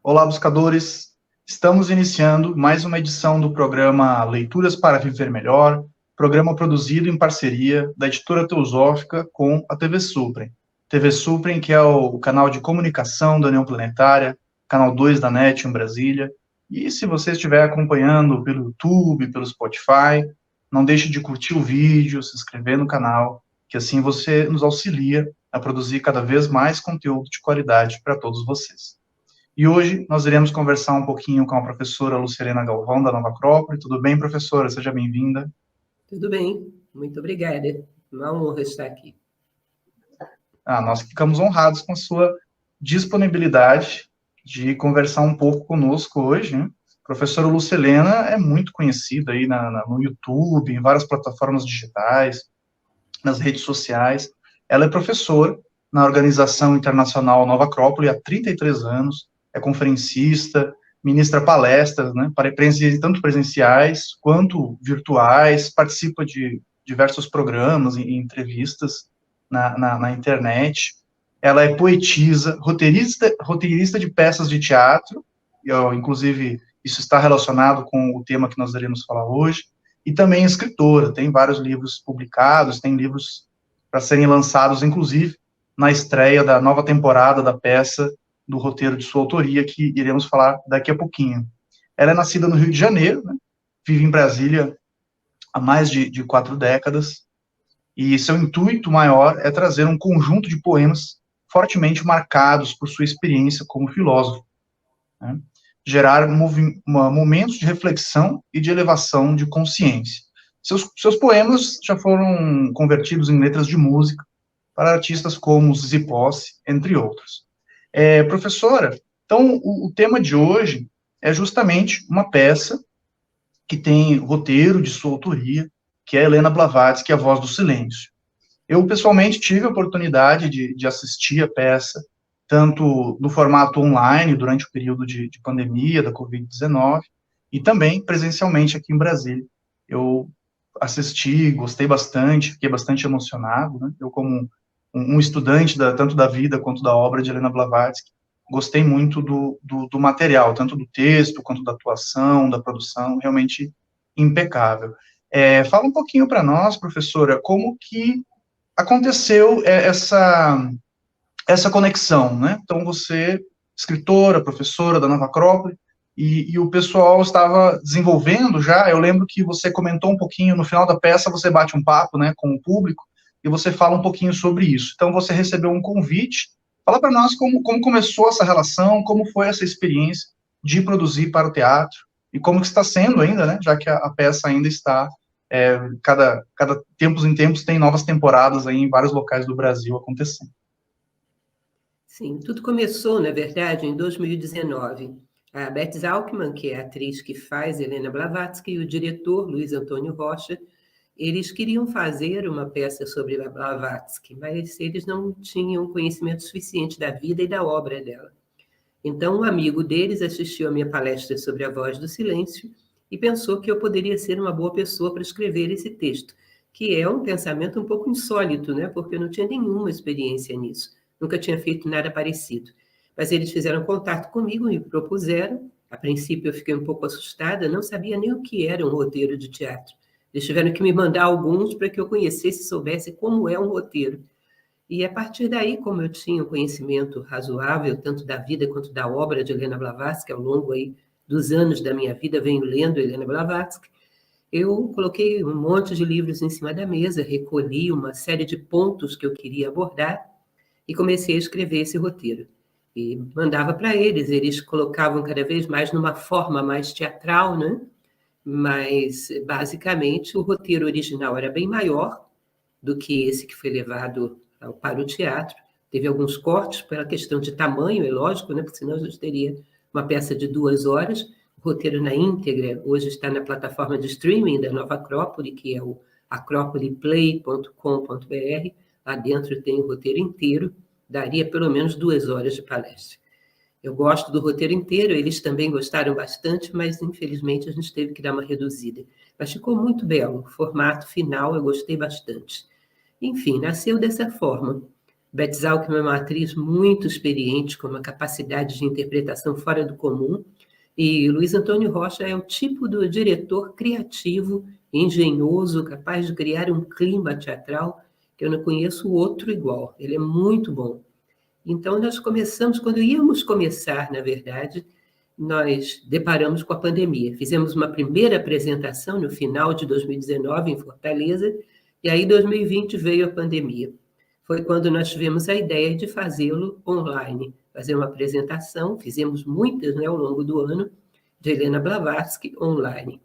Olá, buscadores! Estamos iniciando mais uma edição do programa Leituras para Viver Melhor, programa produzido em parceria da Editora Teosófica com a TV Suprem. TV Suprem, que é o canal de comunicação da União Planetária, canal 2 da NET em Brasília. E se você estiver acompanhando pelo YouTube, pelo Spotify, não deixe de curtir o vídeo, se inscrever no canal, que assim você nos auxilia a produzir cada vez mais conteúdo de qualidade para todos vocês. E hoje nós iremos conversar um pouquinho com a professora Lucilena Galvão, da Nova Acrópole. Tudo bem, professora? Seja bem-vinda. Tudo bem, muito obrigada. Uma honra estar aqui. Nós ficamos honrados com a sua disponibilidade de conversar um pouco conosco hoje, né? A professora Lucilena é muito conhecida aí no YouTube, em várias plataformas digitais, nas redes sociais. Ela é professora na Organização Internacional Nova Acrópole há 33 anos, é conferencista, ministra palestras, né, tanto presenciais quanto virtuais, participa de diversos programas e entrevistas na internet. Ela é poetisa, roteirista de peças de teatro, inclusive isso está relacionado com o tema que nós iremos falar hoje, e também escritora, tem vários livros publicados, tem livros para serem lançados, inclusive, na estreia da nova temporada da peça do roteiro de sua autoria, que iremos falar daqui a pouquinho. Ela é nascida no Rio de Janeiro, né? Vive em Brasília há mais de 4 décadas, e seu intuito maior é trazer um conjunto de poemas fortemente marcados por sua experiência como filósofo, né? Gerar momentos de reflexão e de elevação de consciência. Seus poemas já foram convertidos em letras de música para artistas como Zizi Posse, entre outros. Professora, então o tema de hoje é justamente uma peça que tem roteiro de sua autoria, que é Helena Blavatsky, A Voz do Silêncio. Eu, pessoalmente, tive a oportunidade de assistir a peça, tanto no formato online, durante o período de pandemia da Covid-19, e também presencialmente aqui em Brasília. Eu assisti, gostei bastante, fiquei bastante emocionado, né? Eu, como um estudante tanto da vida quanto da obra de Helena Blavatsky, gostei muito do material, tanto do texto, quanto da atuação, da produção, realmente impecável. Fala um pouquinho para nós, professora, como que aconteceu essa conexão, né? Então, você, escritora, professora da Nova Acrópole, e o pessoal estava desenvolvendo já, eu lembro que você comentou um pouquinho, no final da peça você bate um papo, né, com o público, e você fala um pouquinho sobre isso. Então, você recebeu um convite. Fala para nós como começou essa relação, como foi essa experiência de produzir para o teatro, e como que está sendo ainda, né, já que a peça ainda está, cada tempos em tempos tem novas temporadas aí em vários locais do Brasil acontecendo. Sim, tudo começou, na verdade, em 2019. A Beth Zalkman, que é a atriz que faz Helena Blavatsky, e o diretor, Luiz Antônio Rocha, eles queriam fazer uma peça sobre Blavatsky, mas eles não tinham conhecimento suficiente da vida e da obra dela. Então, um amigo deles assistiu a minha palestra sobre A Voz do Silêncio e pensou que eu poderia ser uma boa pessoa para escrever esse texto, que é um pensamento um pouco insólito, né? Porque eu não tinha nenhuma experiência nisso, nunca tinha feito nada parecido. Mas eles fizeram contato comigo e me propuseram. A princípio eu fiquei um pouco assustada, não sabia nem o que era um roteiro de teatro. Eles tiveram que me mandar alguns para que eu conhecesse e soubesse como é um roteiro. E a partir daí, como eu tinha um conhecimento razoável, tanto da vida quanto da obra de Helena Blavatsky, ao longo aí dos anos da minha vida, venho lendo Helena Blavatsky, eu coloquei um monte de livros em cima da mesa, recolhi uma série de pontos que eu queria abordar e comecei a escrever esse roteiro. E mandava para eles, eles colocavam cada vez mais numa forma mais teatral, né? Mas, basicamente, o roteiro original era bem maior do que esse que foi levado para o teatro. Teve alguns cortes pela questão de tamanho, é lógico, né? Porque senão a gente teria uma peça de 2 horas. O roteiro na íntegra hoje está na plataforma de streaming da Nova Acrópole, que é o acropoleplay.com.br. Lá dentro tem o roteiro inteiro, daria pelo menos 2 horas de palestra. Eu gosto do roteiro inteiro, eles também gostaram bastante, mas infelizmente a gente teve que dar uma reduzida. Mas ficou muito belo, o formato final eu gostei bastante. Enfim, nasceu dessa forma. Beth Zalkman é uma atriz muito experiente, com uma capacidade de interpretação fora do comum, e Luiz Antônio Rocha é o tipo do diretor criativo, engenhoso, capaz de criar um clima teatral que eu não conheço outro igual. Ele é muito bom. Então, nós começamos, quando íamos começar, na verdade, nós deparamos com a pandemia. Fizemos uma primeira apresentação no final de 2019, em Fortaleza, e aí, em 2020, veio a pandemia. Foi quando nós tivemos a ideia de fazê-lo online, fazer uma apresentação, fizemos muitas, né, ao longo do ano, de Helena Blavatsky online.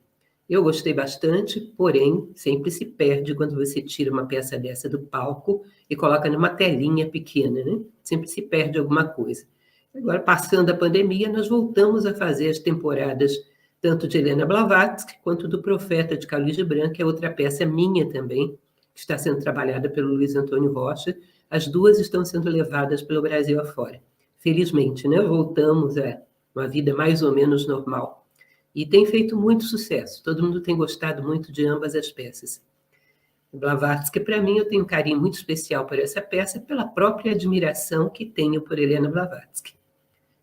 Eu gostei bastante, porém, sempre se perde quando você tira uma peça dessa do palco e coloca numa telinha pequena, né? Sempre se perde alguma coisa. Agora, passando a pandemia, nós voltamos a fazer as temporadas tanto de Helena Blavatsky quanto do Profeta de Carlos Gibran, que é outra peça minha também, que está sendo trabalhada pelo Luiz Antônio Rocha. As duas estão sendo levadas pelo Brasil afora. Felizmente, né? Voltamos a uma vida mais ou menos normal. E tem feito muito sucesso. Todo mundo tem gostado muito de ambas as peças. Blavatsky, para mim, eu tenho um carinho muito especial por essa peça, pela própria admiração que tenho por Helena Blavatsky.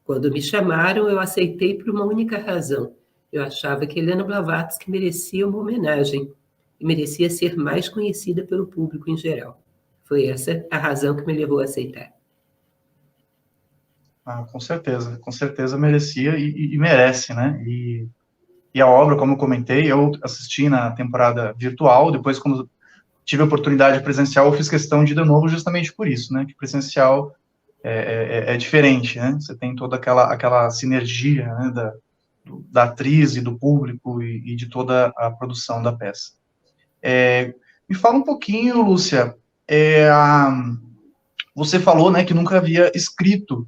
Quando me chamaram, eu aceitei por uma única razão. Eu achava que Helena Blavatsky merecia uma homenagem e merecia ser mais conhecida pelo público em geral. Foi essa a razão que me levou a aceitar. Com certeza merecia e merece, né? E a obra, como eu comentei, eu assisti na temporada virtual, depois, quando tive a oportunidade presencial, eu fiz questão de ir de novo justamente por isso, né? Que presencial é diferente, né? Você tem toda aquela sinergia, né? Da atriz e do público e de toda a produção da peça. Me fala um pouquinho, Lúcia, você falou, né, que nunca havia escrito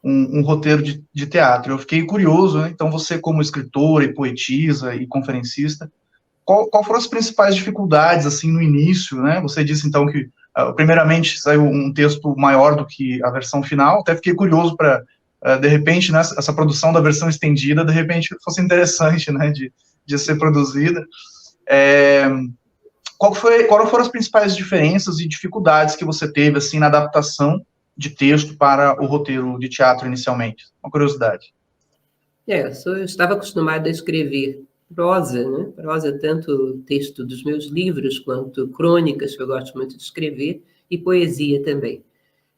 um roteiro de teatro. Eu fiquei curioso, né? Então, você como escritora e poetisa e conferencista, qual foram as principais dificuldades, assim, no início, né? Você disse, então, que, primeiramente, saiu um texto maior do que a versão final, até fiquei curioso para, de repente, né, essa produção da versão estendida, de repente, fosse interessante, né, de ser produzida. Quais foram as principais diferenças e dificuldades que você teve, assim, na adaptação de texto para o roteiro de teatro inicialmente? Uma curiosidade. Eu estava acostumada a escrever prosa, né? Prosa, tanto texto dos meus livros, quanto crônicas, que eu gosto muito de escrever, e poesia também.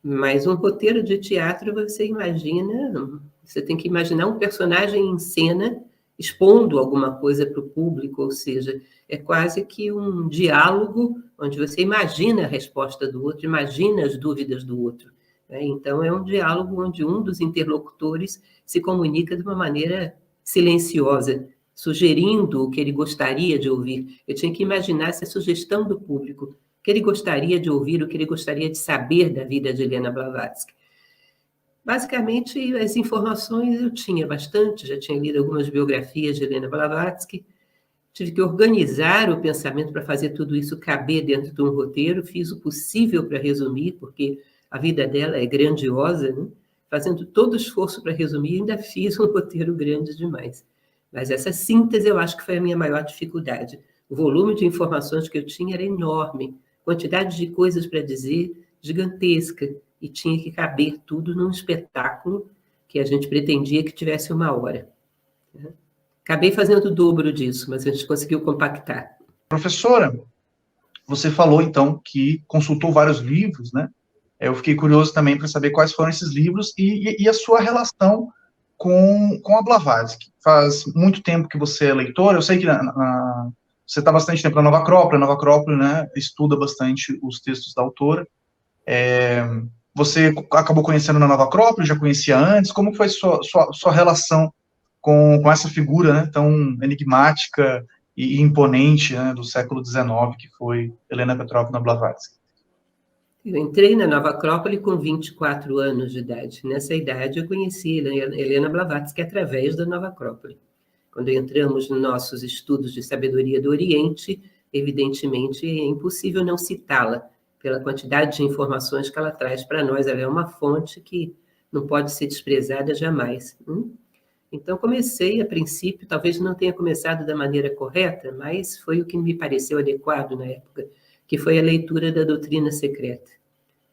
Mas um roteiro de teatro, você tem que imaginar um personagem em cena expondo alguma coisa para o público, ou seja, é quase que um diálogo onde você imagina a resposta do outro, imagina as dúvidas do outro. Então, é um diálogo onde um dos interlocutores se comunica de uma maneira silenciosa, sugerindo o que ele gostaria de ouvir. Eu tinha que imaginar essa sugestão do público, o que ele gostaria de ouvir, o que ele gostaria de saber da vida de Helena Blavatsky. Basicamente, as informações eu tinha bastante, já tinha lido algumas biografias de Helena Blavatsky, tive que organizar o pensamento para fazer tudo isso caber dentro de um roteiro, fiz o possível para resumir, porque a vida dela é grandiosa, né? Fazendo todo o esforço para resumir, ainda fiz um roteiro grande demais. Mas essa síntese eu acho que foi a minha maior dificuldade. O volume de informações que eu tinha era enorme, quantidade de coisas para dizer gigantesca, e tinha que caber tudo num espetáculo que a gente pretendia que tivesse 1 hora. Acabei fazendo o dobro disso, mas a gente conseguiu compactar. Professora, você falou, então, que consultou vários livros, né? Eu fiquei curioso também para saber quais foram esses livros e a sua relação com a Blavatsky. Faz muito tempo que você é leitora, eu sei que você está bastante tempo na Nova Acrópole, a Nova Acrópole, né, estuda bastante os textos da autora. Você acabou conhecendo na Nova Acrópole, já conhecia antes? Como foi sua relação com essa figura, né, tão enigmática e imponente, né, do século XIX, que foi Helena Petrovna Blavatsky? Eu entrei na Nova Acrópole com 24 anos de idade. Nessa idade, eu conheci Helena Blavatsky através da Nova Acrópole. Quando entramos nos nossos estudos de sabedoria do Oriente, evidentemente é impossível não citá-la, pela quantidade de informações que ela traz para nós. Ela é uma fonte que não pode ser desprezada jamais. Então, comecei, a princípio, talvez não tenha começado da maneira correta, mas foi o que me pareceu adequado na época, que foi a leitura da Doutrina Secreta.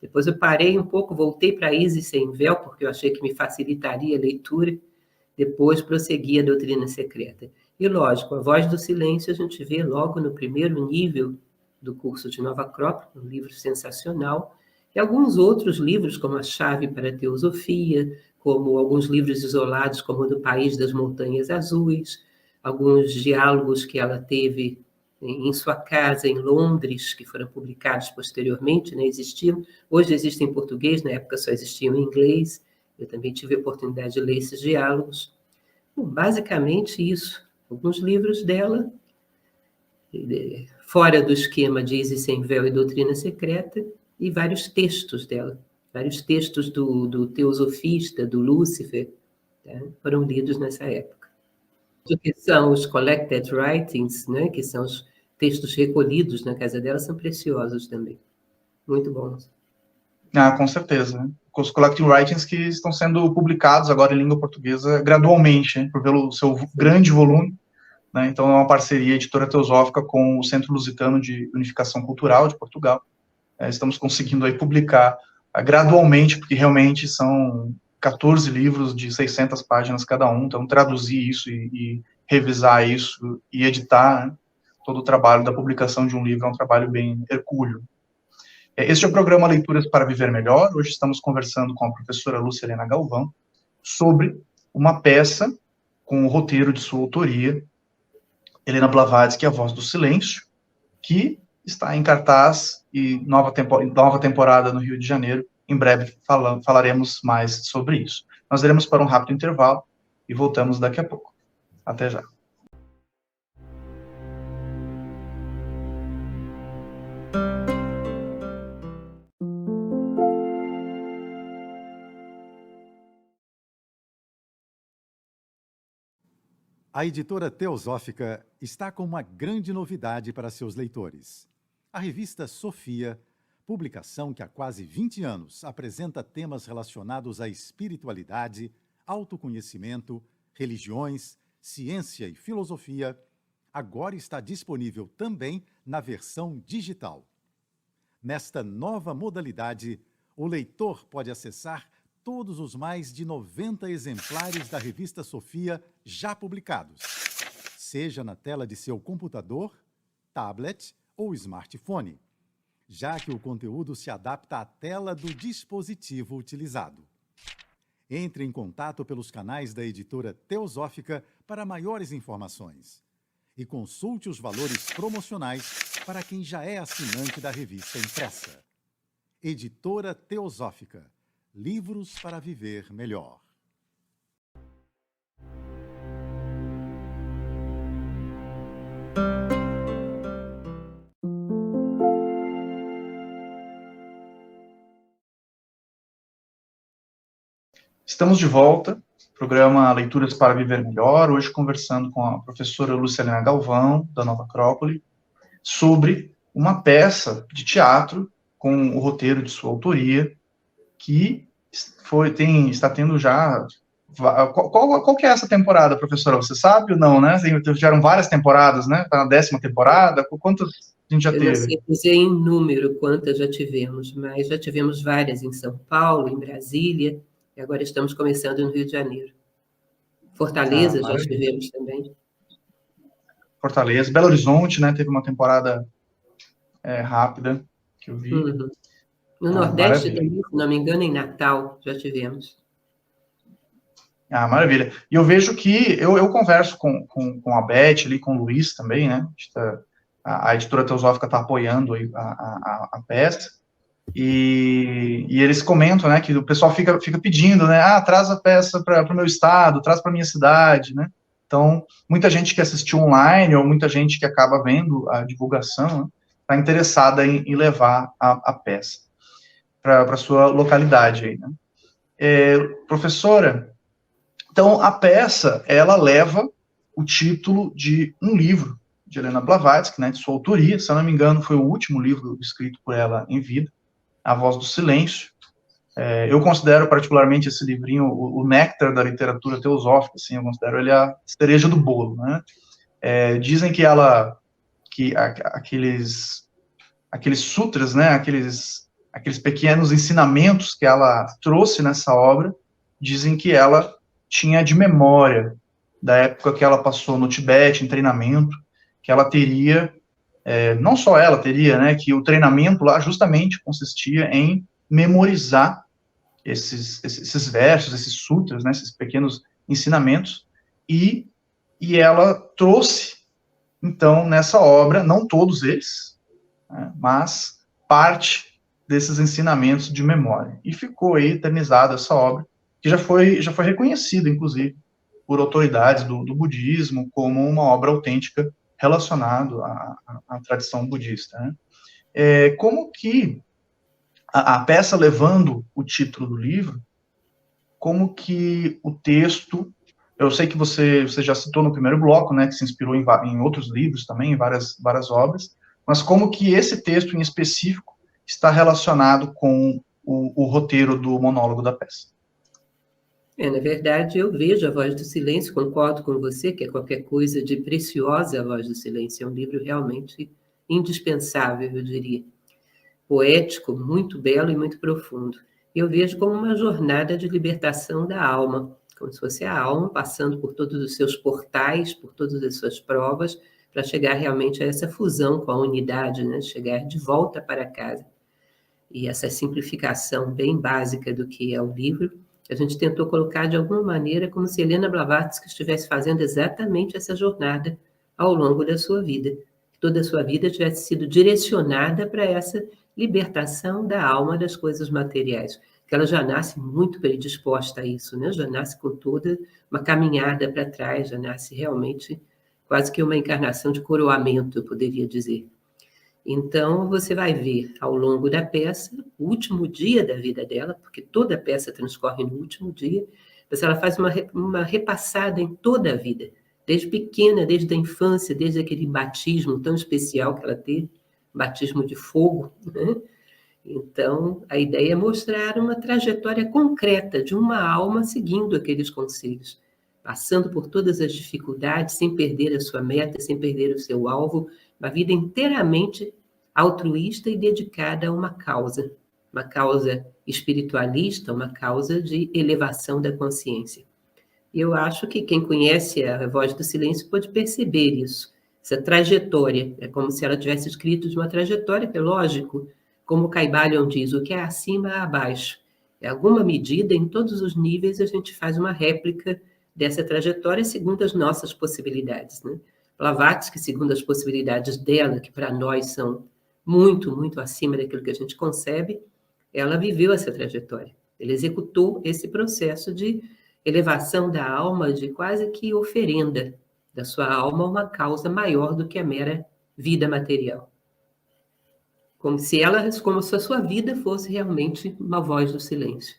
Depois eu parei um pouco, voltei para Isis Sem Véu, porque eu achei que me facilitaria a leitura, depois prossegui a Doutrina Secreta. E, lógico, A Voz do Silêncio a gente vê logo no primeiro nível do curso de Nova Acrópole, um livro sensacional, e alguns outros livros, como A Chave para a Teosofia, como alguns livros isolados, como o do País das Montanhas Azuis, alguns diálogos que ela teve em sua casa em Londres, que foram publicados posteriormente, né, existiam. Hoje existem em português, na época só existiam em inglês. Eu também tive a oportunidade de ler esses diálogos. Bom, basicamente isso. Alguns livros dela, fora do esquema de Isis Sem Véu e Doutrina Secreta, e vários textos dela, vários textos do teosofista, do Lúcifer, tá? Foram lidos nessa época. O que são os collected writings, né, que são os textos recolhidos na casa dela, são preciosos também. Muito bons. Com certeza. Né? Os collected writings que estão sendo publicados agora em língua portuguesa gradualmente, né, pelo seu grande volume. Né? Então, é uma parceria editora teosófica com o Centro Lusitano de Unificação Cultural de Portugal. Estamos conseguindo aí publicar gradualmente, porque realmente são 14 livros de 600 páginas cada um, então traduzir isso e revisar isso e editar, né? Todo o trabalho da publicação de um livro é um trabalho bem hercúleo. Este é o programa Leituras para Viver Melhor. Hoje estamos conversando com a professora Lucilena Galvão sobre uma peça com o roteiro de sua autoria, Helena Blavatsky, A Voz do Silêncio, que está em cartaz e nova temporada no Rio de Janeiro. Em breve falaremos mais sobre isso. Nós iremos para um rápido intervalo e voltamos daqui a pouco. Até já. A editora Teosófica está com uma grande novidade para seus leitores. A revista Sofia, publicação que há quase 20 anos apresenta temas relacionados à espiritualidade, autoconhecimento, religiões, ciência e filosofia, agora está disponível também na versão digital. Nesta nova modalidade, o leitor pode acessar todos os mais de 90 exemplares da revista Sofia já publicados, seja na tela de seu computador, tablet ou smartphone, já que o conteúdo se adapta à tela do dispositivo utilizado. Entre em contato pelos canais da editora Teosófica para maiores informações e consulte os valores promocionais para quem já é assinante da revista impressa. Editora Teosófica. Livros para viver melhor. Estamos de volta, programa Leituras para Viver Melhor, hoje conversando com a professora Lucilena Galvão, da Nova Acrópole, sobre uma peça de teatro com o roteiro de sua autoria, que está tendo já... Qual que é essa temporada, professora? Você sabe ou não, né? Tiveram várias temporadas, né? Está na 10ª temporada. Quantas a gente já teve? Eu não sei dizer em número quantas já tivemos, mas já tivemos várias em São Paulo, em Brasília, e agora estamos começando no Rio de Janeiro. Fortaleza já tivemos também. Fortaleza. Belo Horizonte, né? Teve uma temporada rápida, que eu vi. Uhum. No Nordeste também, se não me engano, em Natal já tivemos. Maravilha. E eu vejo que eu converso com a Beth ali, com o Luiz também, né? A editora Teosófica está apoiando aí a peça. E eles comentam, né, que o pessoal fica pedindo, né, traz a peça para o meu estado, traz para a minha cidade, né? Então, muita gente que assistiu online, ou muita gente que acaba vendo a divulgação, está interessada em levar a peça para a sua localidade aí, né? Professora, então, a peça, ela leva o título de um livro de Helena Blavatsky, né, de sua autoria, se eu não me engano, foi o último livro escrito por ela em vida, A Voz do Silêncio. Eu considero particularmente esse livrinho o néctar da literatura teosófica, assim, eu considero ele a cereja do bolo, né? Dizem que aqueles sutras, né, aqueles aqueles pequenos ensinamentos que ela trouxe nessa obra, dizem que ela tinha de memória da época que ela passou no Tibete, em treinamento, que ela teria, não só ela teria, né, que o treinamento lá justamente consistia em memorizar esses versos, esses sutras, né, esses pequenos ensinamentos, e ela trouxe, então, nessa obra, não todos eles, né, mas parte desses ensinamentos de memória. E ficou aí eternizada essa obra, que já foi reconhecida, inclusive, por autoridades do budismo como uma obra autêntica relacionada à tradição budista. Né? Como que a peça levando o título do livro, como que o texto, eu sei que você já citou no primeiro bloco, né, que se inspirou em outros livros também, em várias obras, mas como que esse texto em específico está relacionado com o roteiro do monólogo da peça? Na verdade, eu vejo A Voz do Silêncio, concordo com você, que é qualquer coisa de preciosa. A Voz do Silêncio é um livro realmente indispensável, eu diria. Poético, muito belo e muito profundo. Eu vejo como uma jornada de libertação da alma, como se fosse a alma passando por todos os seus portais, por todas as suas provas, para chegar realmente a essa fusão com a unidade, né? Chegar de volta para casa. E essa simplificação bem básica do que é o livro, a gente tentou colocar de alguma maneira como se Helena Blavatsky estivesse fazendo exatamente essa jornada ao longo da sua vida. Que toda a sua vida tivesse sido direcionada para essa libertação da alma das coisas materiais. Que ela já nasce muito predisposta a isso, né? Já nasce com toda uma caminhada para trás, já nasce realmente quase que uma encarnação de coroamento, eu poderia dizer. Então, você vai ver ao longo da peça, o último dia da vida dela, porque toda a peça transcorre no último dia, mas ela faz uma repassada em toda a vida, desde pequena, desde a infância, desde aquele batismo tão especial que ela teve, batismo de fogo, né? Então, a ideia é mostrar uma trajetória concreta de uma alma seguindo aqueles conselhos, passando por todas as dificuldades, sem perder a sua meta, sem perder o seu alvo, uma vida inteiramente altruísta e dedicada a uma causa espiritualista, uma causa de elevação da consciência. E eu acho que quem conhece A Voz do Silêncio pode perceber isso, essa trajetória. É como se ela tivesse escrito de uma trajetória, que é lógico, como Caibalion diz, o que é acima é abaixo. Em alguma medida, em todos os níveis, a gente faz uma réplica dessa trajetória segundo as nossas possibilidades, né? Blavatsky, segundo as possibilidades dela, que para nós são muito, muito acima daquilo que a gente concebe, ela viveu essa trajetória. Ela executou esse processo de elevação da alma, de quase que oferenda da sua alma a uma causa maior do que a mera vida material. Como se a sua vida fosse realmente uma voz do silêncio.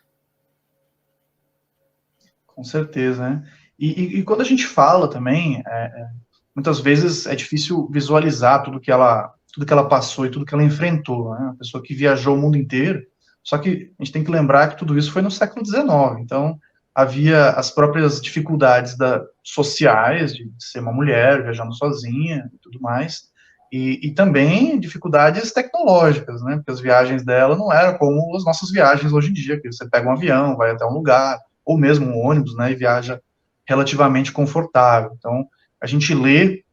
Com certeza, né? E quando a gente fala também, muitas vezes é difícil visualizar tudo que ela passou e tudo que ela enfrentou, né? Uma pessoa que viajou o mundo inteiro, só que a gente tem que lembrar que tudo isso foi no século XIX, então havia as próprias dificuldades sociais de ser uma mulher, viajando sozinha e tudo mais, e também dificuldades tecnológicas, né? Porque as viagens dela não eram como as nossas viagens hoje em dia, que você pega um avião, vai até um lugar, ou mesmo um ônibus, né, e viaja relativamente confortável. Então, a gente lê,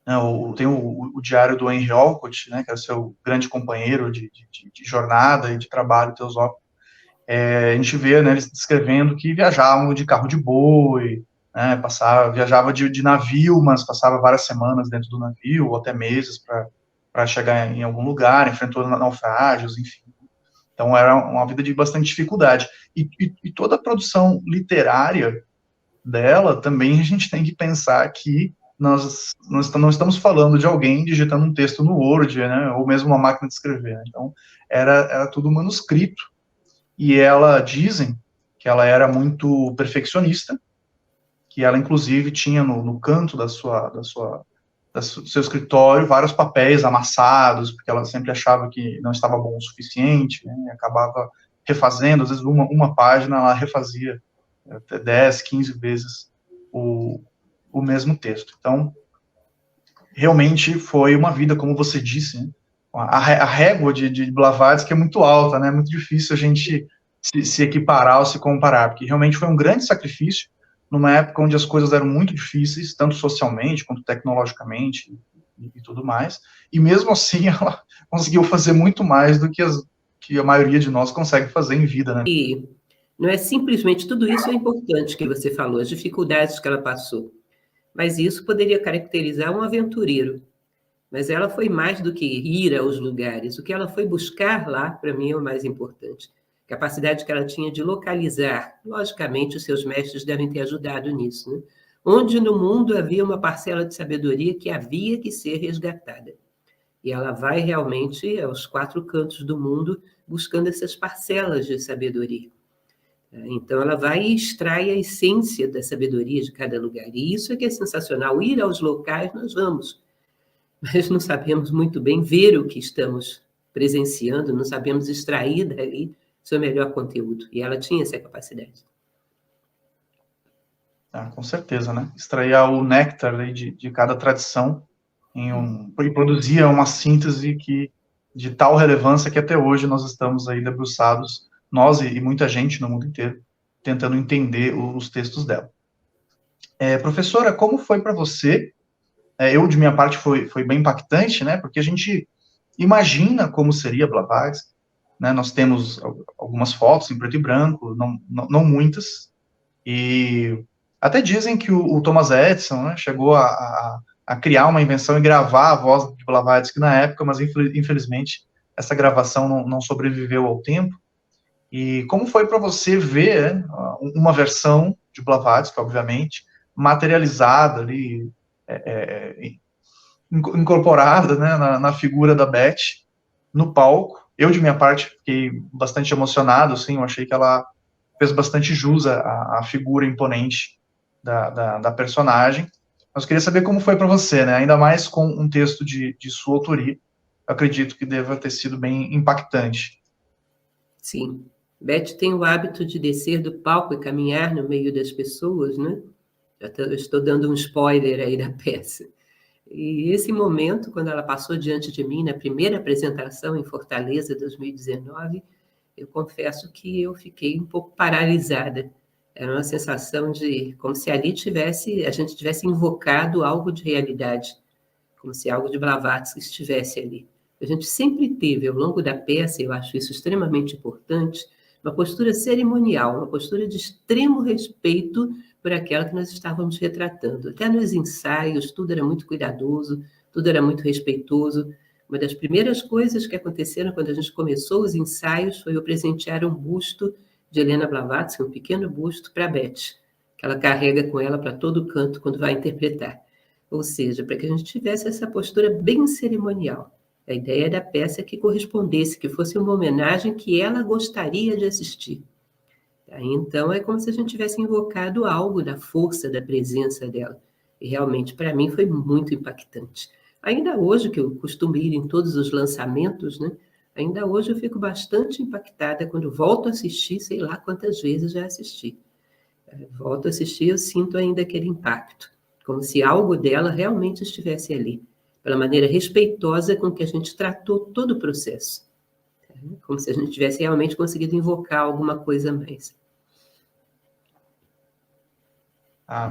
né, tem o diário do Henry Olcott, né, que é o seu grande companheiro de jornada e de trabalho teosófico. A gente vê, né, eles descrevendo que viajavam de carro de boi, né, viajava de navio, mas passava várias semanas dentro do navio, ou até meses para chegar em algum lugar, enfrentou naufrágios, enfim. Então, era uma vida de bastante dificuldade. E toda a produção literária dela, também a gente tem que pensar que nós não estamos falando de alguém digitando um texto no Word, né, ou mesmo uma máquina de escrever. Né? Então, era tudo manuscrito. E dizem que ela era muito perfeccionista, que ela, inclusive, tinha no canto do seu escritório vários papéis amassados, porque ela sempre achava que não estava bom o suficiente, né, e acabava refazendo, às vezes uma página ela refazia até 10, 15 vezes o mesmo texto. Então, realmente foi uma vida, como você disse, né, a régua de Blavatsky é muito alta, né? É muito difícil a gente se equiparar ou se comparar, porque realmente foi um grande sacrifício numa época onde as coisas eram muito difíceis, tanto socialmente quanto tecnologicamente e tudo mais, e mesmo assim ela conseguiu fazer muito mais do que a maioria de nós consegue fazer em vida, né? E não é simplesmente tudo isso é importante que você falou, as dificuldades que ela passou, mas isso poderia caracterizar um aventureiro. Mas ela foi mais do que ir aos lugares. O que ela foi buscar lá, para mim, é o mais importante. A capacidade que ela tinha de localizar. Logicamente, os seus mestres devem ter ajudado nisso, né? Onde no mundo havia uma parcela de sabedoria que havia que ser resgatada. E ela vai realmente aos 4 cantos do mundo buscando essas parcelas de sabedoria. Então, ela vai e extrai a essência da sabedoria de cada lugar. E isso é que é sensacional. Ir aos locais, nós vamos. Mas não sabemos muito bem ver o que estamos presenciando, não sabemos extrair dali seu melhor conteúdo. E ela tinha essa capacidade. Com certeza, né? Extrair o néctar de cada tradição e produzia uma síntese de tal relevância que até hoje nós estamos aí debruçados, nós e muita gente no mundo inteiro, tentando entender os textos dela. Professora, como foi para você? Eu, de minha parte, foi bem impactante, né? Porque a gente imagina como seria Blavatsky, né? Nós temos algumas fotos em preto e branco, não muitas, e até dizem que o Thomas Edison, né, chegou a criar uma invenção e gravar a voz de Blavatsky na época, mas infelizmente essa gravação não sobreviveu ao tempo. E como foi para você ver uma versão de Blavatsky, obviamente, materializada ali, incorporada, né, na figura da Beth, no palco? Eu, de minha parte, fiquei bastante emocionado, assim, eu achei que ela fez bastante jus à figura imponente da personagem. Mas eu queria saber como foi para você, né, ainda mais com um texto de sua autoria, eu acredito que deva ter sido bem impactante. Sim. Beth tem o hábito de descer do palco e caminhar no meio das pessoas, né? Estou dando um spoiler aí da peça. E esse momento, quando ela passou diante de mim na primeira apresentação em Fortaleza, 2019, eu confesso que eu fiquei um pouco paralisada. Era uma sensação de como se ali a gente tivesse invocado algo de realidade, como se algo de Blavatsky estivesse ali. A gente sempre teve, ao longo da peça, eu acho isso extremamente importante, uma postura cerimonial, uma postura de extremo respeito por aquela que nós estávamos retratando. Até nos ensaios, tudo era muito cuidadoso, tudo era muito respeitoso. Uma das primeiras coisas que aconteceram quando a gente começou os ensaios foi eu presentear um busto de Helena Blavatsky, um pequeno busto, para a Beth, que ela carrega com ela para todo canto quando vai interpretar. Ou seja, para que a gente tivesse essa postura bem cerimonial. A ideia da peça é que correspondesse, que fosse uma homenagem que ela gostaria de assistir. Então, é como se a gente tivesse invocado algo da força, da presença dela. E realmente, para mim, foi muito impactante. Ainda hoje, que eu costumo ir em todos os lançamentos, né? Ainda hoje eu fico bastante impactada quando volto a assistir, sei lá quantas vezes já assisti. Volto a assistir, eu sinto ainda aquele impacto, como se algo dela realmente estivesse ali, pela maneira respeitosa com que a gente tratou todo o processo. Como se a gente tivesse realmente conseguido invocar alguma coisa a mais.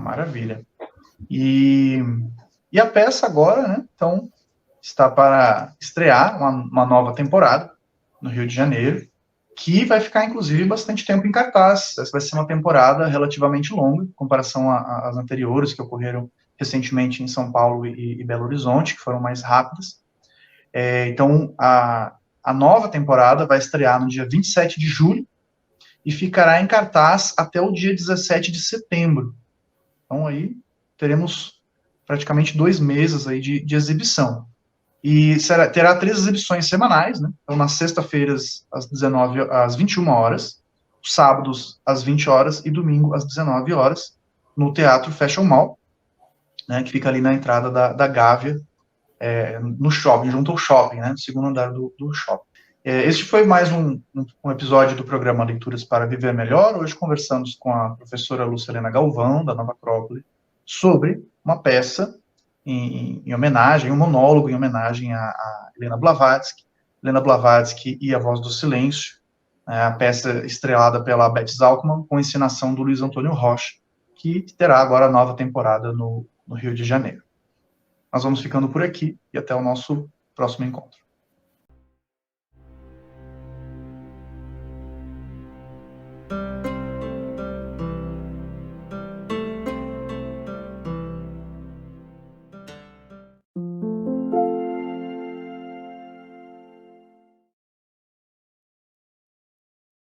Maravilha. E a peça agora, né, então, está para estrear uma nova temporada no Rio de Janeiro, que vai ficar, inclusive, bastante tempo em cartaz. Essa vai ser uma temporada relativamente longa, em comparação às anteriores, que ocorreram recentemente em São Paulo e Belo Horizonte, que foram mais rápidas. Então, a nova temporada vai estrear no dia 27 de julho e ficará em cartaz até o dia 17 de setembro. Então, aí teremos praticamente 2 meses aí de exibição. E terá 3 exibições semanais, né? Então, nas sexta-feiras, às 21 horas, sábados, às 20 horas e domingo, às 19 horas, no Teatro Fashion Mall, né, que fica ali na entrada da Gávea, no shopping, junto ao shopping, né, no segundo andar do shopping. Este foi mais um episódio do programa Leituras para Viver Melhor. Hoje conversamos com a professora Lucilena Galvão, da Nova Acrópole, sobre uma peça em homenagem, um monólogo em homenagem a Helena Blavatsky e A Voz do Silêncio, a peça estrelada pela Beth Zalkman, com encenação do Luiz Antônio Rocha, que terá agora a nova temporada no Rio de Janeiro. Nós vamos ficando por aqui e até o nosso próximo encontro.